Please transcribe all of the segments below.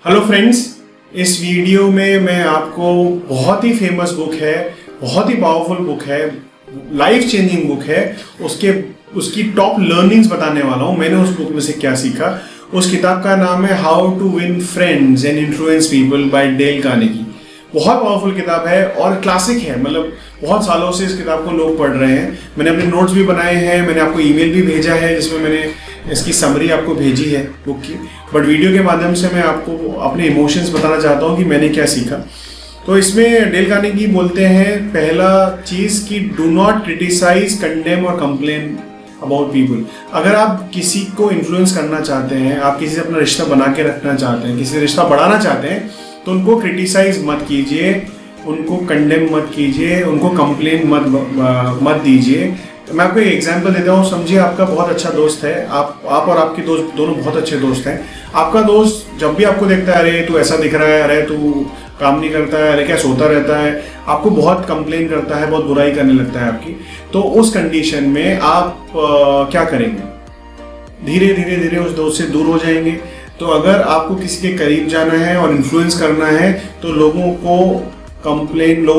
Hello friends, इस video में मैं आपको बहुत ही फेमस बुक है, बहुत ही पावरफुल बुक है, लाइफ चेंजिंग बुक है, उसकी टॉप लर्निंग्स बताने वाला हूँ। मैंने उस बुक में से क्या सीखा। उस किताब का नाम है how to win friends and influence people by Dale Carnegie. बहुत पावरफुल किताब है और क्लासिक है, मतलब बहुत सालों से इस किताब को लोग पढ़ रहे हैं। मैंने अपने नोट्स भी बनाए हैं, मैंने आपको ईमेल भी भेजा है जिसमें मैंने इसकी समरी आपको भेजी है बुक की। बट वीडियो के माध्यम से मैं आपको अपने इमोशंस बताना चाहता हूँ कि मैंने क्या सीखा। तो इसमें डेल कार्नेगी बोलते हैं, पहला चीज़ कि डू नॉट क्रिटिसाइज, कंडेम और कंप्लेन अबाउट पीपल। अगर आप किसी को इन्फ्लुएंस करना चाहते हैं, आप किसी से अपना रिश्ता बना के रखना चाहते हैं, किसी से रिश्ता बढ़ाना चाहते हैं, तो उनको क्रिटिसाइज मत कीजिए, उनको कंडेम मत कीजिए, उनको कंप्लेन मत दीजिए। मैं आपको एक एग्जांपल देता हूँ। समझिए आपका बहुत अच्छा दोस्त है, आप और आपके दोस्त दोनों बहुत अच्छे दोस्त हैं। आपका दोस्त जब भी आपको देखता है, अरे तू ऐसा दिख रहा है, अरे तू काम नहीं करता है, अरे क्या सोता रहता है, आपको बहुत कंप्लेन करता है, बहुत बुराई करने लगता है आपकी। तो उस कंडीशन में आप क्या करेंगे? धीरे धीरे धीरे उस दोस्त से दूर हो जाएंगे। तो अगर आपको किसी के करीब जाना है और इन्फ्लुएंस करना है तो लोगों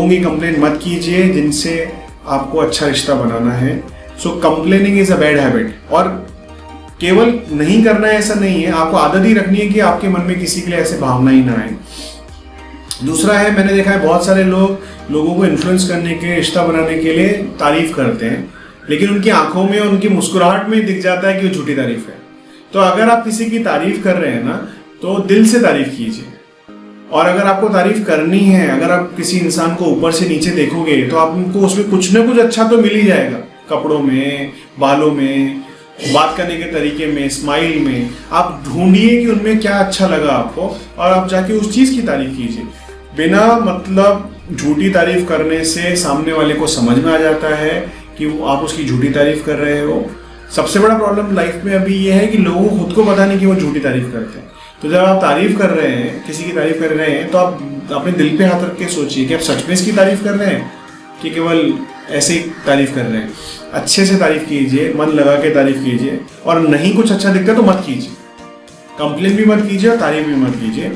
की कंप्लेन मत कीजिए जिनसे आपको अच्छा रिश्ता बनाना है। So complaining is a bad habit. और केवल नहीं करना है ऐसा नहीं है, आपको आदत ही रखनी है कि आपके मन में किसी के लिए ऐसे भावना ही ना आए। दूसरा है, मैंने देखा है बहुत सारे लोगों को इन्फ्लुएंस करने के, रिश्ता बनाने के लिए तारीफ करते हैं, लेकिन उनकी आंखों में, उनकी मुस्कुराहट में दिख जाता है कि वो झूठी तारीफ है। तो अगर आप किसी की तारीफ कर रहे हैं ना, तो दिल से तारीफ कीजिए। और अगर आपको तारीफ करनी है, अगर आप किसी इंसान को ऊपर से नीचे देखोगे तो आपको उसमें कुछ ना कुछ अच्छा तो मिल ही जाएगा। कपड़ों में, बालों में, बात करने के तरीके में, स्माइल में। आप ढूंढिए कि उनमें क्या अच्छा लगा आपको और आप जाके उस चीज़ की तारीफ कीजिए। बिना मतलब झूठी तारीफ करने से सामने वाले को समझ में आ जाता है कि आप उसकी झूठी तारीफ कर रहे हो। सबसे बड़ा प्रॉब्लम लाइफ में अभी ये है कि लोगों को खुद को पता नहीं कि वो झूठी तारीफ करते हैं। तो जब आप तारीफ कर रहे हैं, किसी की तारीफ कर रहे हैं, तो आप अपने दिल पे हाथ रख के सोचिए कि आप सच में इसकी तारीफ कर रहे हैं कि केवल ऐसे ही तारीफ कर रहे हैं। अच्छे से तारीफ कीजिए, मन लगा के तारीफ कीजिए। और नहीं कुछ अच्छा दिखता तो मत कीजिए, कंप्लेन भी मत कीजिए और तारीफ भी मत कीजिए।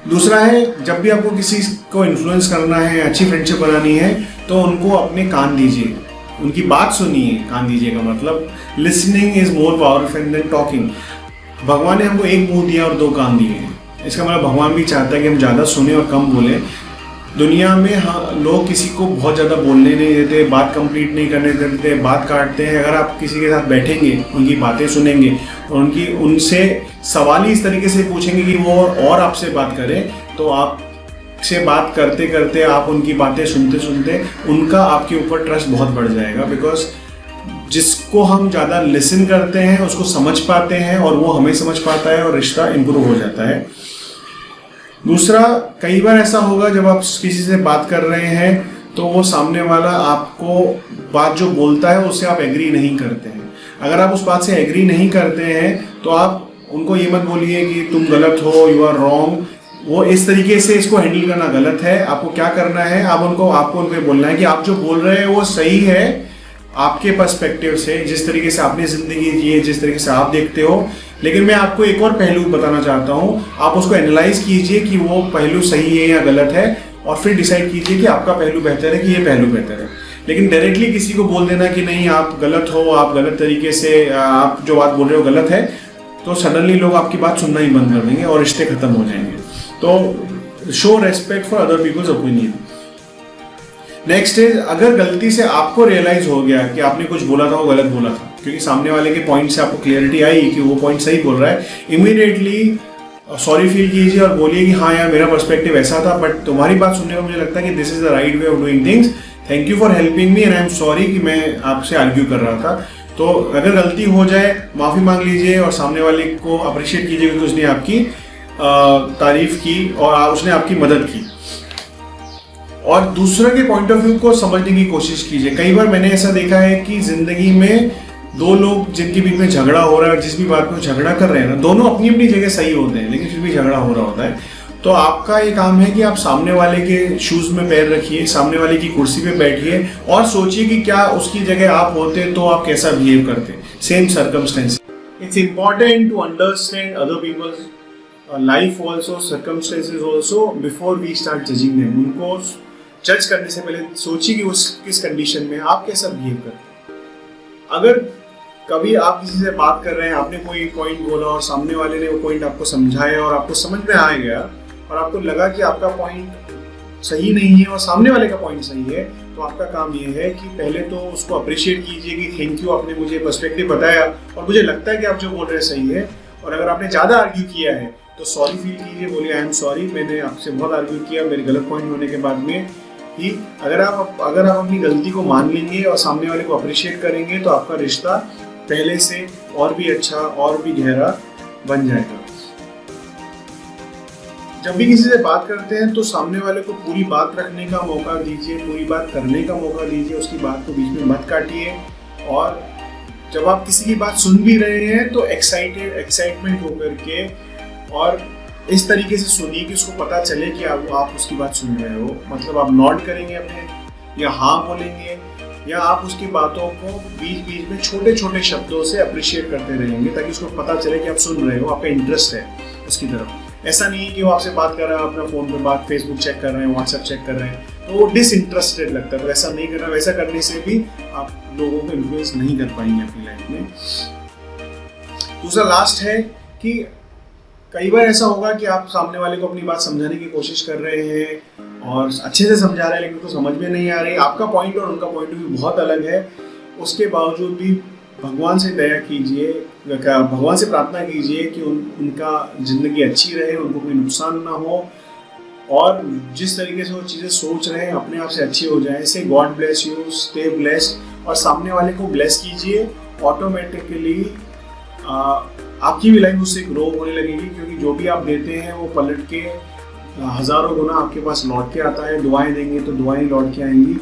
दूसरा है, जब भी आपको किसी को इन्फ्लुएंस करना है, अच्छी फ्रेंडशिप बनानी है, तो उनको अपने कान दीजिए, उनकी बात सुनिए। कान दीजिए का मतलब listening is more powerful than talking. भगवान ने हमको एक मुंह दिया और दो कान दिए हैं। इसका मतलब भगवान भी चाहता है कि हम ज़्यादा सुने और कम बोलें। दुनिया में लोग किसी को बहुत ज़्यादा बोलने नहीं देते, बात कंप्लीट नहीं करने देते, बात काटते हैं। अगर आप किसी के साथ बैठेंगे, उनकी बातें सुनेंगे और उनसे सवाल ही इस तरीके से पूछेंगे कि वो और आपसे बात करें, तो आपसे बात करते करते, आप उनकी बातें सुनते सुनते उनका आपके ऊपर ट्रस्ट बहुत बढ़ जाएगा। बिकॉज जिसको हम ज़्यादा लिसन करते हैं उसको समझ पाते हैं और वो हमें समझ पाता है और रिश्ता इम्प्रूव हो जाता है। दूसरा, कई बार ऐसा होगा जब आप किसी से बात कर रहे हैं तो वो सामने वाला आपको बात जो बोलता है उससे आप एग्री नहीं करते हैं। अगर आप उस बात से एग्री नहीं करते हैं तो आप उनको ये मत बोलिए कि तुम गलत हो, यू आर रॉन्ग। वो इस तरीके से इसको हैंडल करना गलत है। आपको क्या करना है, आपको उनको बोलना है कि आप जो बोल रहे हैं वो सही है आपके पर्सपेक्टिव से, जिस तरीके से आपने जिंदगी जी है, जिस तरीके से आप देखते हो। लेकिन मैं आपको एक और पहलू बताना चाहता हूँ, आप उसको एनालाइज कीजिए कि वो पहलू सही है या गलत है, और फिर डिसाइड कीजिए कि आपका पहलू बेहतर है कि ये पहलू बेहतर है। लेकिन डायरेक्टली किसी को बोल देना कि नहीं आप गलत हो, आप गलत तरीके से, आप जो बात बोल रहे हो गलत है, तो सडनली लोग आपकी बात सुनना ही बंद कर देंगे और रिश्ते खत्म हो जाएंगे। तो show respect for other peoples opinion. Next is, अगर गलती से आपको रियलाइज हो गया कि आपने कुछ बोला था वो गलत बोला था, क्योंकि सामने वाले के पॉइंट से आपको क्लियरिटी आई कि वो पॉइंट सही बोल रहा है, इमीडिएटली सॉरी फील कीजिए और बोलिए कि हाँ यार, मेरा पर्सपेक्टिव ऐसा था, बट तुम्हारी बात सुनने में मुझे लगता है कि this is the right way of doing things. Thank you for helping me and I am sorry कि मैं आपसे आर्ग्यू कर रहा था। तो अगर गलती हो जाए, माफ़ी मांग लीजिए और सामने वाले को अप्रिशिएट कीजिए क्योंकि उसने आपकी तारीफ की और उसने आपकी मदद की। और दूसरे के पॉइंट ऑफ व्यू को समझने की कोशिश कीजिए। कई बार मैंने ऐसा देखा है कि जिंदगी में दो लोग जिनके बीच में झगड़ा हो रहा है, जिस भी बात में झगड़ा कर रहे हैं ना, दोनों अपनी अपनी जगह सही होते हैं, लेकिन फिर भी झगड़ा हो रहा होता है। तो आपका ये काम है कि आप सामने वाले के शूज में पैर रखिए, सामने वाले की कुर्सी पे बैठिए और सोचिए कि क्या उसकी जगह आप होते तो आप कैसा बिहेव करते। Same circumstance. It's important to understand other people's life also, circumstances also before we start judging them. उनको जज करने से पहले सोचिए कि उस किस कंडीशन में आप कैसा बिहेव करते हैं। अगर कभी आप किसी से बात कर रहे हैं, आपने कोई पॉइंट बोला और सामने वाले ने वो पॉइंट आपको समझाया और आपको समझ में आ गया और आपको लगा कि आपका पॉइंट सही नहीं है और सामने वाले का पॉइंट सही है, तो आपका काम ये है कि पहले तो उसको अप्रिशिएट कीजिए कि थैंक यू, आपने मुझे पर्सपेक्टिव बताया और मुझे लगता है कि आप जो बोल रहे हैं सही है। और अगर आपने ज़्यादा आर्ग्यू किया है तो सॉरी फील कीजिए, बोलिए आई एम सॉरी, मैंने आपसे बहुत आर्ग्यू किया मेरे गलत पॉइंट होने के बाद में ही। अगर आप अपनी गलती को मान लेंगे और सामने वाले को अप्रिशिएट करेंगे तो आपका रिश्ता पहले से और भी अच्छा और भी गहरा बन जाएगा। जब भी किसी से बात करते हैं तो सामने वाले को पूरी बात रखने का मौका दीजिए, पूरी बात करने का मौका दीजिए, उसकी बात को बीच में मत काटिए। और जब आप किसी की बात सुन भी रहे हैं तो एक्साइटमेंट होकर के और इस तरीके से सुनिए कि उसको पता चले कि आप उसकी बात सुन रहे हो। मतलब आप नॉड करेंगे अपने या हाँ बोलेंगे, या आप उसकी बातों को बीच बीच में छोटे छोटे शब्दों से अप्रिशिएट करते रहेंगे ताकि उसको पता चले कि आप सुन रहे हो, आपका इंटरेस्ट है उसकी तरफ। ऐसा नहीं है कि वो आपसे बात कर रहा है, अपना फोन पे बात, फेसबुक चेक कर रहे हैं, व्हाट्सएप चेक कर रहे हैं, तो वो डिसइंटरेस्टेड लगता है। तो ऐसा नहीं करना, वैसा करने से भी आप लोगों को इन्फ्लुएंस नहीं कर पाएंगे अपनी लाइफ में। दूसरा लास्ट है कि कई बार ऐसा होगा कि आप सामने वाले को अपनी बात समझाने की कोशिश कर रहे हैं और अच्छे से समझा रहे हैं लेकिन उनको समझ में नहीं आ रही, आपका पॉइंट और उनका पॉइंट भी बहुत अलग है। उसके बावजूद भी भगवान से दया कीजिए, भगवान से प्रार्थना कीजिए कि उनका ज़िंदगी अच्छी रहे, उनको कोई नुकसान ना हो और जिस तरीके से वो चीज़ें सोच रहे हैं अपने आप से अच्छी हो जाए। से God bless you, stay blessed, और सामने वाले को ब्लेस कीजिए। ऑटोमेटिकली आपकी भी लाइफ उससे ग्रो होने लगेगी, क्योंकि जो भी आप देते हैं वो पलट के हज़ारों गुना आपके पास लौट के आता है। दुआएं देंगे तो दुआएं लौट के आएंगी।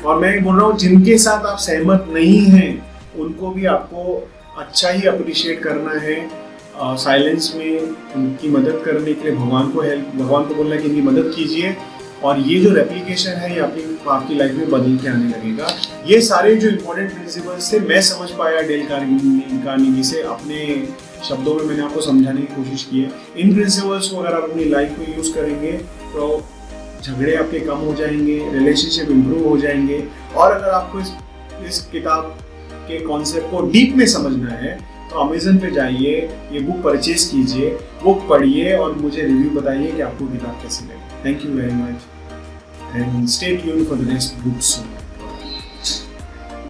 और मैं बोल रहा हूँ जिनके साथ आप सहमत नहीं हैं उनको भी आपको अच्छा ही अप्रिशिएट करना है। साइलेंस में उनकी मदद करने के लिए भगवान को बोलना है कि इनकी मदद कीजिए, और ये जो रेप्लिकेशन है ये आपकी लाइफ में बदल के आने लगेगा। ये सारे जो इम्पोर्टेंट प्रिंसिपल्स थे मैं समझ पाया डेल कार्नेगी से, अपने शब्दों में मैंने आपको समझाने की कोशिश की है। इन प्रिंसिपल्स को अगर आप अपनी लाइफ में यूज़ करेंगे तो झगड़े आपके कम हो जाएंगे, रिलेशनशिप इम्प्रूव हो जाएंगे। और अगर आपको इस किताब के कॉन्सेप्ट को डीप में समझना है तो अमेज़न पे जाइए, ये बुक परचेज कीजिए, बुक पढ़िए और मुझे रिव्यू बताइए कि आपको किताब कैसी लगी। Thank you very much and stay tuned for the next book soon.